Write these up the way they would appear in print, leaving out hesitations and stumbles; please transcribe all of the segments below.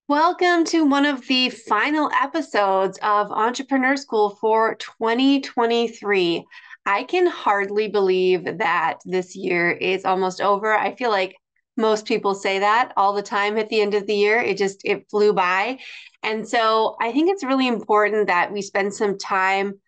Welcome to one of the final episodes of Entrepreneur School for 2023. I can hardly believe that this year is almost over. I feel like most people say that all the time at the end of the year. It flew by. And so I think it's really important that we spend some time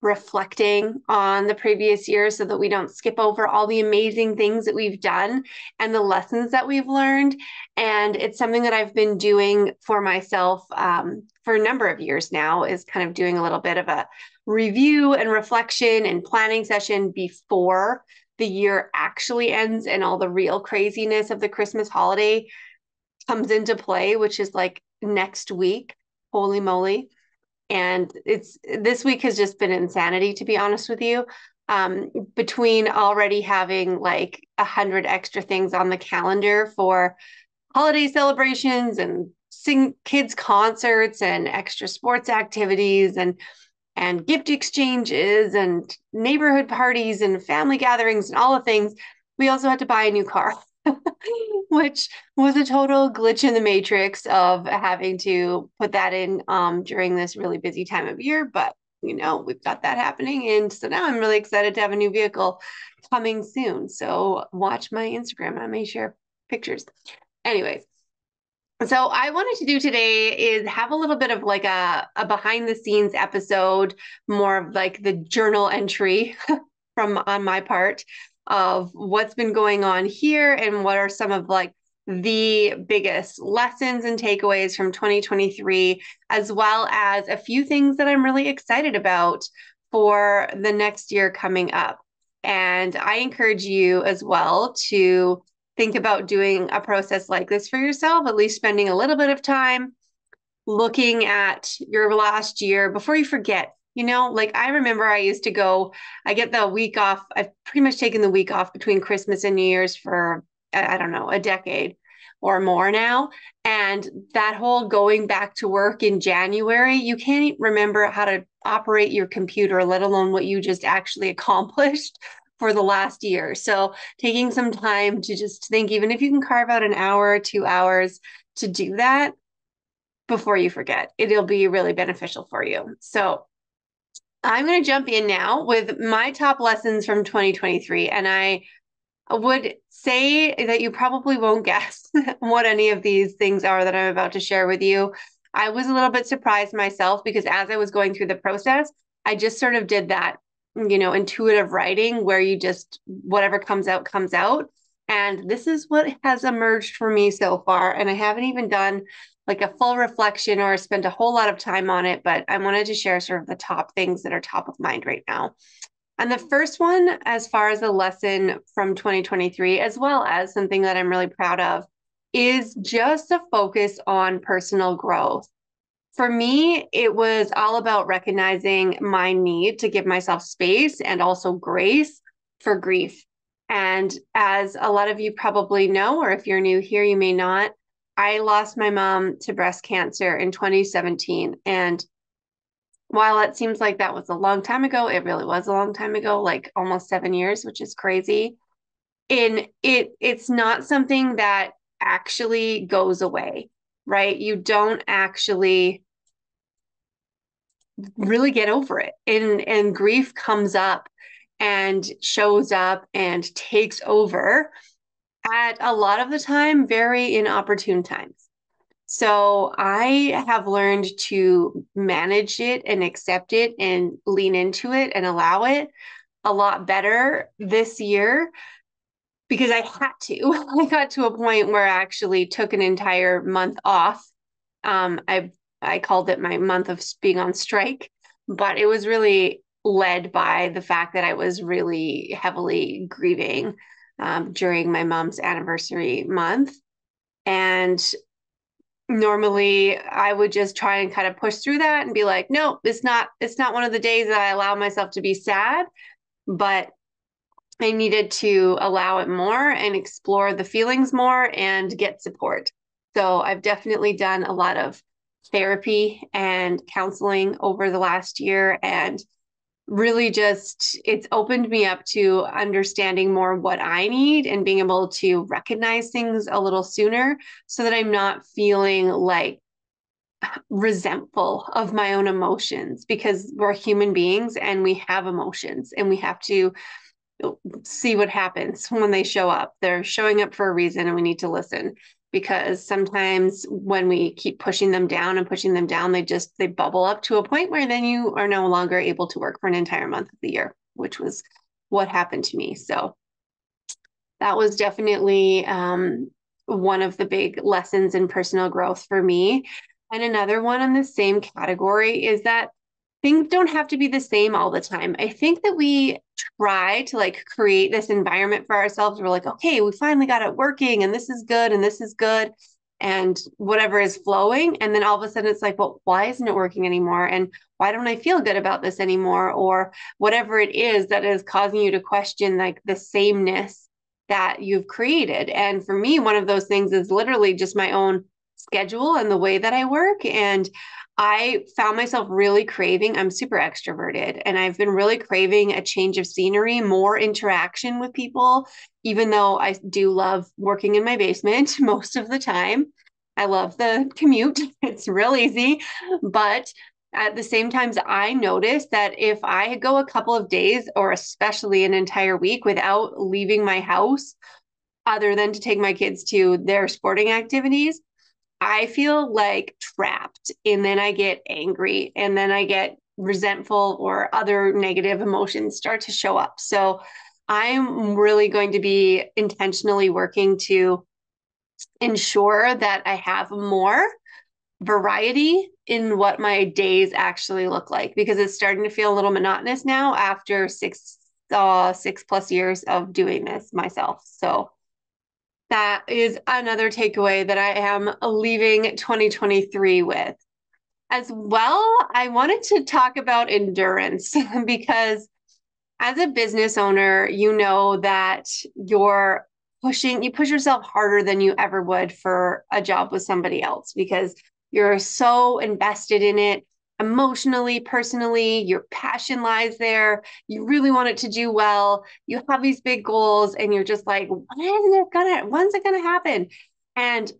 reflecting on the previous year so that we don't skip over all the amazing things that we've done and the lessons that we've learned. And it's something that I've been doing for myself for a number of years now, is kind of doing a little bit of a review and reflection and planning session before the year actually ends and all the real craziness of the Christmas holiday comes into play, which is like next week. Holy moly. And it's this week has just been insanity, to be honest with you. Between already having like 100 extra things on the calendar for holiday celebrations and sing kids concerts and extra sports activities and gift exchanges and neighborhood parties and family gatherings and all the things, we also had to buy a new car. Which was a total glitch in the matrix of having to put that in during this really busy time of year. But, we've got that happening. And so now I'm really excited to have a new vehicle coming soon. So watch my Instagram. I may share pictures. Anyways, so I wanted to do today is have a little bit of like a behind the scenes episode, more of like the journal entry from on my part of what's been going on here and what are some of like the biggest lessons and takeaways from 2023, as well as a few things that I'm really excited about for the next year coming up. And I encourage you as well to think about doing a process like this for yourself, at least spending a little bit of time looking at your last year before you forget. Like I remember I used to go, I get the week off. I've pretty much taken the week off between Christmas and New Year's for, I don't know, a decade or more now. And that whole going back to work in January, you can't remember how to operate your computer, let alone what you just actually accomplished for the last year. So taking some time to just think, even if you can carve out an hour or 2 hours to do that before you forget, it'll be really beneficial for you. So I'm going to jump in now with my top lessons from 2023. And I would say that you probably won't guess what any of these things are that I'm about to share with you. I was a little bit surprised myself because as I was going through the process, I just sort of did that, intuitive writing where you just, whatever comes out, comes out. And this is what has emerged for me so far. And I haven't even done like a full reflection or spent a whole lot of time on it, but I wanted to share sort of the top things that are top of mind right now. And the first one, as far as a lesson from 2023, as well as something that I'm really proud of, is just a focus on personal growth. For me, it was all about recognizing my need to give myself space and also grace for grief. And as a lot of you probably know, or if you're new here, you may not, I lost my mom to breast cancer in 2017. And while it seems like that was a long time ago, it really was a long time ago, like almost 7 years, which is crazy. It's not something that actually goes away, right? You don't actually really get over it. And grief comes up and shows up and takes over at a lot of the time, very inopportune times. So I have learned to manage it and accept it and lean into it and allow it a lot better this year because I had to. I got to a point where I actually took an entire month off. I called it my month of being on strike, but it was really led by the fact that I was really heavily grieving during my mom's anniversary month. And normally I would just try and kind of push through that and be like, no, it's not one of the days that I allow myself to be sad, but I needed to allow it more and explore the feelings more and get support. So I've definitely done a lot of therapy and counseling over the last year and really just, it's opened me up to understanding more what I need and being able to recognize things a little sooner so that I'm not feeling like resentful of my own emotions because we're human beings and we have emotions and we have to see what happens when they show up. They're showing up for a reason and we need to listen because sometimes when we keep pushing them down and pushing them down, they bubble up to a point where then you are no longer able to work for an entire month of the year, which was what happened to me. So that was definitely one of the big lessons in personal growth for me. And another one in the same category is that things don't have to be the same all the time. I think that we try to like create this environment for ourselves. We're like, okay, we finally got it working and this is good and this is good and whatever is flowing. And then all of a sudden it's like, well, why isn't it working anymore? And why don't I feel good about this anymore? Or whatever it is that is causing you to question like the sameness that you've created. And for me, one of those things is literally just my own schedule and the way that I work. And I found myself really craving, I'm super extroverted, and I've been really craving a change of scenery, more interaction with people, even though I do love working in my basement most of the time. I love the commute, it's real easy. But at the same time, I noticed that if I go a couple of days or especially an entire week without leaving my house, other than to take my kids to their sporting activities, I feel like trapped. And then I get angry and then I get resentful or other negative emotions start to show up. So I'm really going to be intentionally working to ensure that I have more variety in what my days actually look like because it's starting to feel a little monotonous now after 6+ years of doing this myself. So that is another takeaway that I am leaving 2023 with. As well, I wanted to talk about endurance because as a business owner, you know that you push yourself harder than you ever would for a job with somebody else because you're so invested in it emotionally, personally, your passion lies there. You really want it to do well. You have these big goals and you're just like, when's it gonna happen? And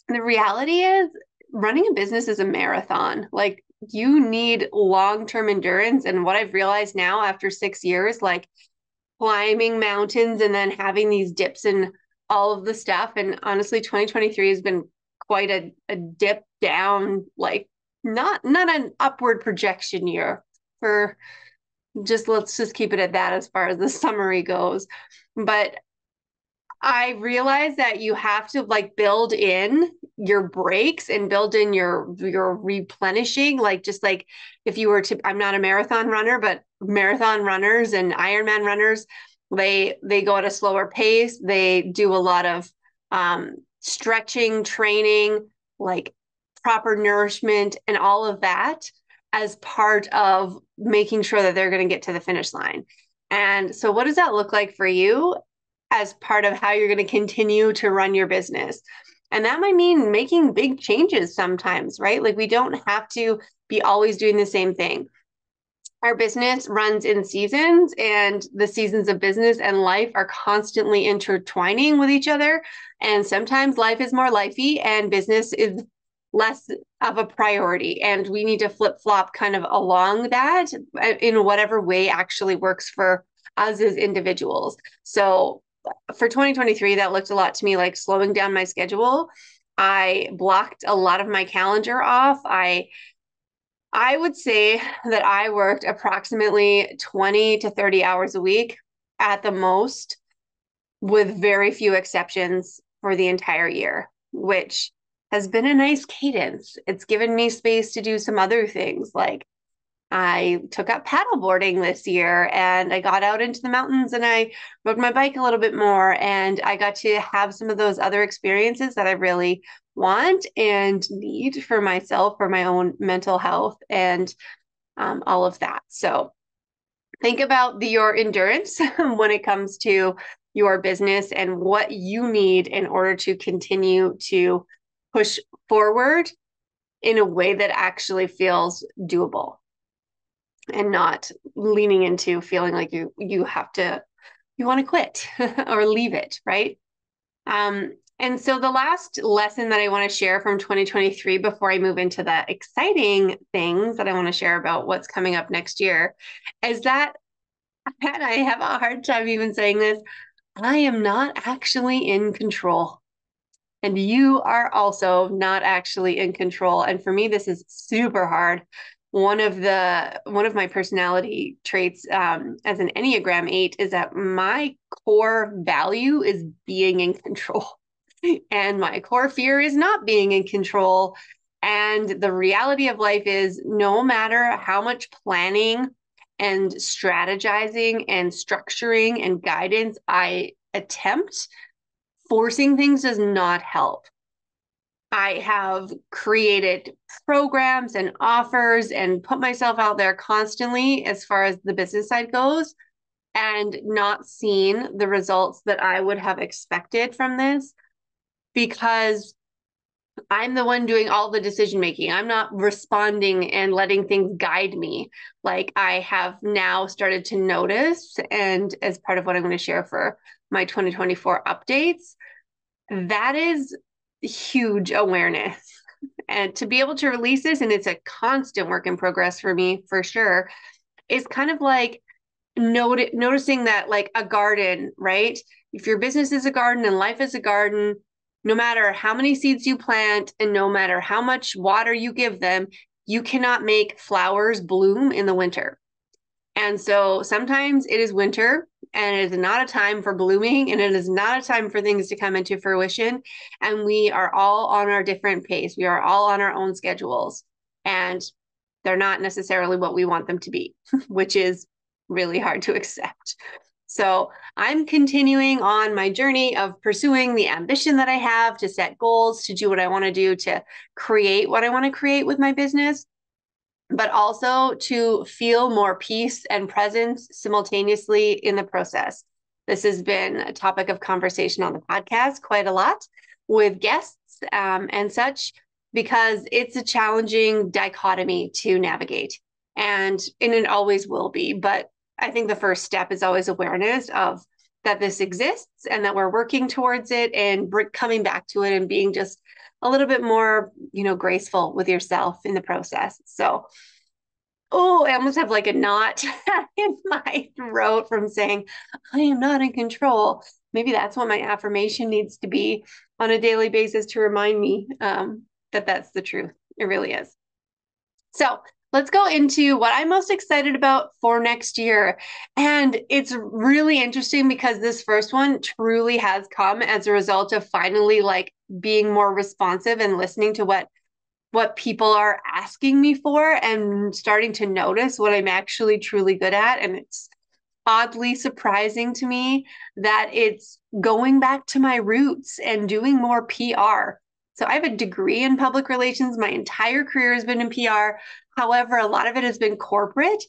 the reality is running a business is a marathon. Like you need long-term endurance. And what I've realized now after 6 years, like climbing mountains and then having these dips and all of the stuff. And honestly, 2023 has been quite a dip down, like not an upward projection year for just let's just keep it at that as far as the summary goes. But I realize that you have to like build in your breaks and build in your replenishing. Like just like if you were to, I'm not a marathon runner, but marathon runners and Ironman runners, they go at a slower pace. They do a lot of stretching, training, like proper nourishment, and all of that as part of making sure that they're going to get to the finish line. And so, what does that look like for you as part of how you're going to continue to run your business? And that might mean making big changes sometimes, right? Like we don't have to be always doing the same thing. Our business runs in seasons, and the seasons of business and life are constantly intertwining with each other. And sometimes life is more lifey and business is less of a priority. And we need to flip flop kind of along that in whatever way actually works for us as individuals. So for 2023, that looked a lot to me like slowing down my schedule. I blocked a lot of my calendar off. I would say that I worked approximately 20 to 30 hours a week at the most, with very few exceptions for the entire year, which has been a nice cadence. It's given me space to do some other things. Like I took up paddleboarding this year and I got out into the mountains and I rode my bike a little bit more. And I got to have some of those other experiences that I really want and need for myself, for my own mental health and all of that. So think about your endurance when it comes to your business and what you need in order to continue to push forward in a way that actually feels doable. and not leaning into feeling like you want to quit or leave it, right? And so the last lesson that I want to share from 2023 before I move into the exciting things that I want to share about what's coming up next year is that, and I have a hard time even saying this, I am not actually in control. And you are also not actually in control. And for me, this is super hard. One of my personality traits as an Enneagram 8 is that my core value is being in control. And my core fear is not being in control. And the reality of life is no matter how much planning and strategizing and structuring and guidance I attempt, forcing things does not help. I have created programs and offers and put myself out there constantly as far as the business side goes, and not seen the results that I would have expected from this because I'm the one doing all the decision making. I'm not responding and letting things guide me like I have now started to notice. And as part of what I'm going to share for my 2024 updates, that is huge awareness. And to be able to release this, and it's a constant work in progress for me for sure, is kind of like noticing that, like a garden, right? If your business is a garden and life is a garden, no matter how many seeds you plant and no matter how much water you give them, you cannot make flowers bloom in the winter. And so sometimes it is winter and it is not a time for blooming and it is not a time for things to come into fruition. And we are all on our different pace. We are all on our own schedules and they're not necessarily what we want them to be, which is really hard to accept. So I'm continuing on my journey of pursuing the ambition that I have to set goals, to do what I want to do, to create what I want to create with my business, but also to feel more peace and presence simultaneously in the process. This has been a topic of conversation on the podcast quite a lot with guests and such, because it's a challenging dichotomy to navigate. And it always will be. But I think the first step is always awareness of that this exists and that we're working towards it and coming back to it and being just a little bit more, graceful with yourself in the process. So, oh, I almost have like a knot in my throat from saying, I am not in control. Maybe that's what my affirmation needs to be on a daily basis to remind me that that's the truth. It really is. So let's go into what I'm most excited about for next year. And it's really interesting because this first one truly has come as a result of finally like being more responsive and listening to what people are asking me for and starting to notice what I'm actually truly good at. And it's oddly surprising to me that it's going back to my roots and doing more PR. So I have a degree in public relations. My entire career has been in PR. However, a lot of it has been corporate.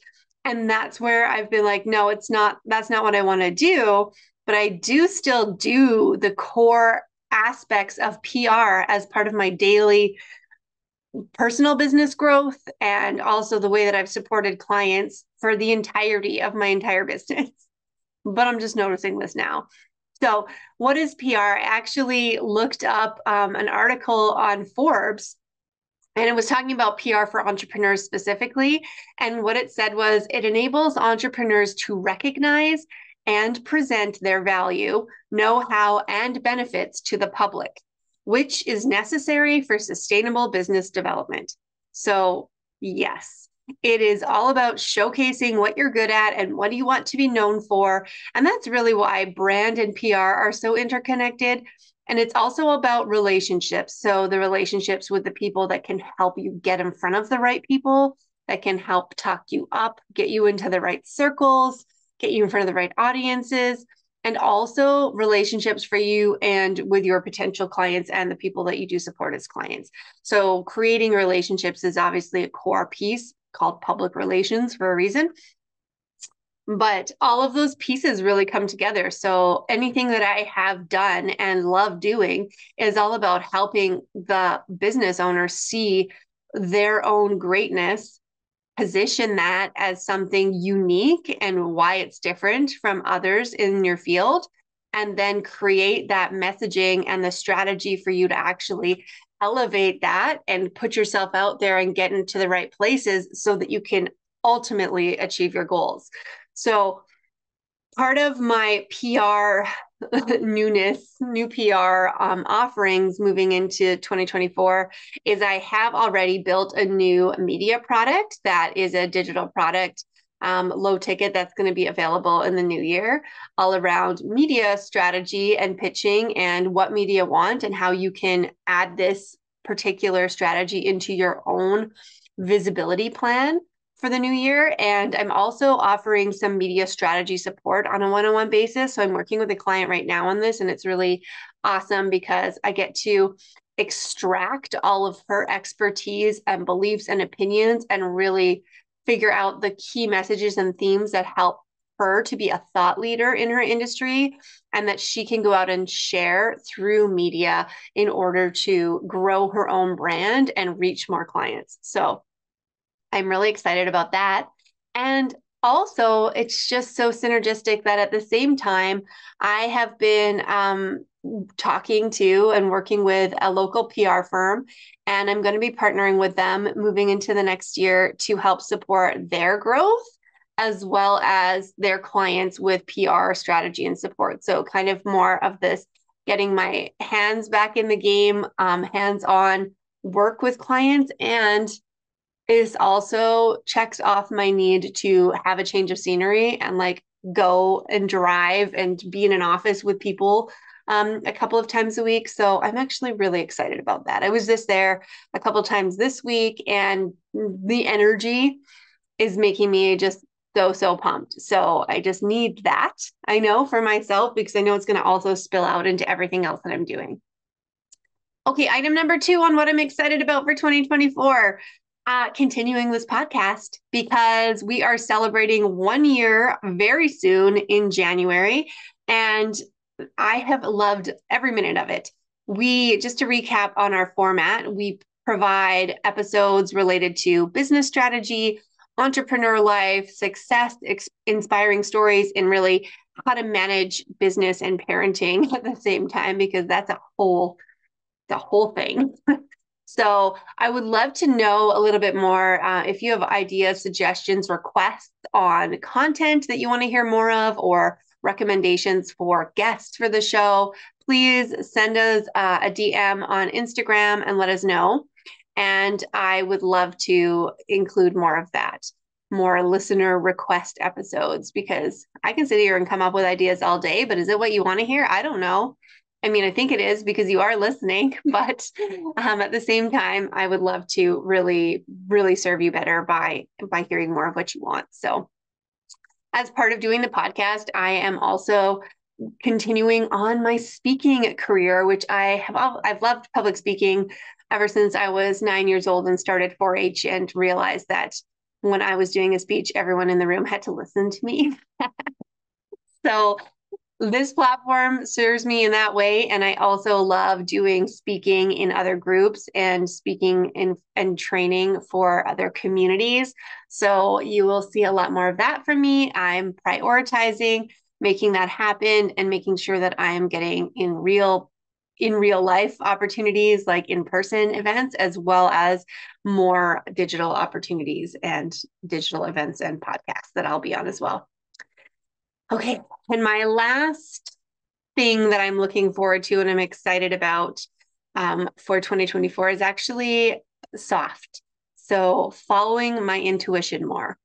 And that's where I've been like, no, that's not what I want to do. But I do still do the core aspects of PR as part of my daily personal business growth and also the way that I've supported clients for the entirety of my entire business. But I'm just noticing this now. So, what is PR? I actually looked up an article on Forbes, and it was talking about PR for entrepreneurs specifically. And what it said was it enables entrepreneurs to recognize and present their value, know-how, and benefits to the public, which is necessary for sustainable business development. So, yes, it is all about showcasing what you're good at and what you want to be known for. And that's really why brand and PR are so interconnected. And it's also about relationships. So the relationships with the people that can help you get in front of the right people, that can help talk you up, get you into the right circles, get you in front of the right audiences, and also relationships for you and with your potential clients and the people that you do support as clients. So creating relationships is obviously a core piece called public relations for a reason. But all of those pieces really come together. So anything that I have done and love doing is all about helping the business owner see their own greatness position that as something unique and why it's different from others in your field, and then create that messaging and the strategy for you to actually elevate that and put yourself out there and get into the right places so that you can ultimately achieve your goals. So part of my PR new PR offerings moving into 2024 is I have already built a new media product that is a digital product, low ticket, that's going to be available in the new year, all around media strategy and pitching and what media want and how you can add this particular strategy into your own visibility plan for the new year. And I'm also offering some media strategy support on a one-on-one basis. So I'm working with a client right now on this, and it's really awesome because I get to extract all of her expertise and beliefs and opinions and really figure out the key messages and themes that help her to be a thought leader in her industry and that she can go out and share through media in order to grow her own brand and reach more clients. So I'm really excited about that. And also, it's just so synergistic that at the same time, I have been talking to and working with a local PR firm, and I'm going to be partnering with them moving into the next year to help support their growth as well as their clients with PR strategy and support. So, kind of more of this getting my hands back in the game, hands on work with clients, and is also checks off my need to have a change of scenery and like go and drive and be in an office with people a couple of times a week. So I'm actually really excited about that. I was just there a couple of times this week, and the energy is making me just so pumped. So I just need that, I know, for myself, because I know it's going to also spill out into everything else that I'm doing. Okay, item number 2 on what I'm excited about for 2024. Continuing this podcast because we are celebrating 1 year very soon in January, and I have loved every minute of it. Just to recap on our format, we provide episodes related to business strategy, entrepreneur life, success, inspiring stories, and really how to manage business and parenting at the same time, because that's the whole thing. So I would love to know a little bit more if you have ideas, suggestions, requests on content that you want to hear more of, or recommendations for guests for the show. Please send us a DM on Instagram and let us know. And I would love to include more of that, more listener request episodes, because I can sit here and come up with ideas all day, but is it what you want to hear? I don't know. I mean, I think it is because you are listening, but at the same time, I would love to really, really serve you better by hearing more of what you want. So, as part of doing the podcast, I am also continuing on my speaking career, which I've loved public speaking ever since I was 9 years old and started 4-H and realized that when I was doing a speech, everyone in the room had to listen to me. So this platform serves me in that way. And I also love doing speaking in other groups and speaking in and training for other communities. So you will see a lot more of that from me. I'm prioritizing making that happen and making sure that I'm getting in real life opportunities, like in-person events, as well as more digital opportunities and digital events and podcasts that I'll be on as well. Okay, and my last thing that I'm looking forward to and I'm excited about for 2024 is actually soft. So following my intuition more.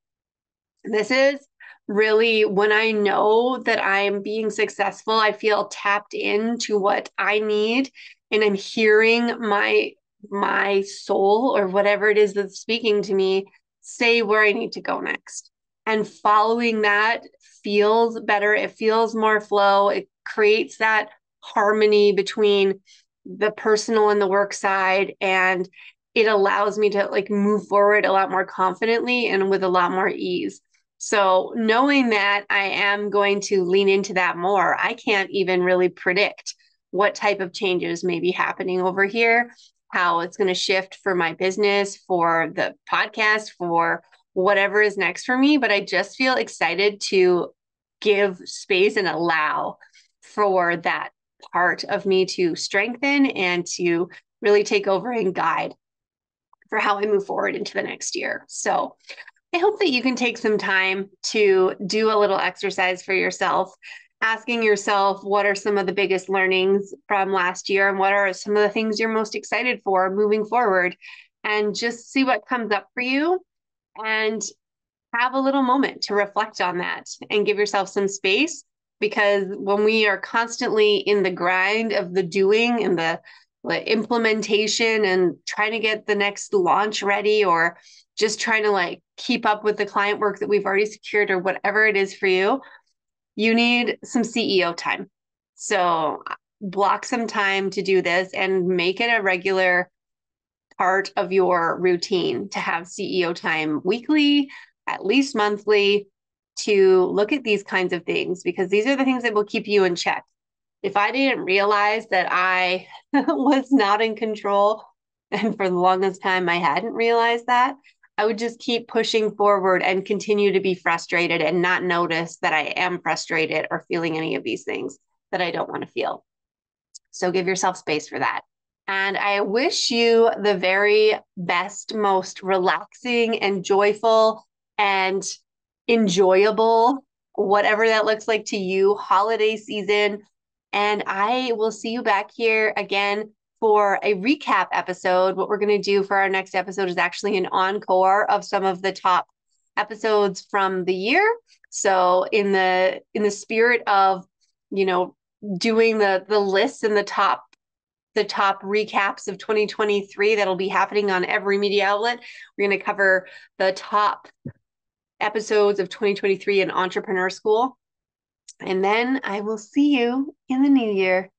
This is really when I know that I'm being successful, I feel tapped into what I need, and I'm hearing my soul or whatever it is that's speaking to me say where I need to go next. And following that feels better. It feels more flow. It creates that harmony between the personal and the work side. And it allows me to like move forward a lot more confidently and with a lot more ease. So knowing that I am going to lean into that more, I can't even really predict what type of changes may be happening over here, how it's going to shift for my business, for the podcast, for whatever is next for me, but I just feel excited to give space and allow for that part of me to strengthen and to really take over and guide for how I move forward into the next year. So I hope that you can take some time to do a little exercise for yourself, asking yourself what are some of the biggest learnings from last year and what are some of the things you're most excited for moving forward, and just see what comes up for you and have a little moment to reflect on that and give yourself some space. Because when we are constantly in the grind of the doing and the implementation and trying to get the next launch ready, or just trying to like keep up with the client work that we've already secured or whatever it is for you, you need some CEO time. So block some time to do this and make it a regular part of your routine to have CEO time weekly, at least monthly, to look at these kinds of things, because these are the things that will keep you in check. If I didn't realize that I was not in control, and for the longest time I hadn't realized that, I would just keep pushing forward and continue to be frustrated and not notice that I am frustrated or feeling any of these things that I don't want to feel. So give yourself space for that. And I wish you the very best, most relaxing and joyful and enjoyable, whatever that looks like to you, holiday season. And I will see you back here again for a recap episode. What we're going to do for our next episode is actually an encore of some of the top episodes from the year. So in the spirit of, you know, doing the lists and the top recaps of 2023 that'll be happening on every media outlet. We're going to cover the top episodes of 2023 in Entrepreneur School. And then I will see you in the new year.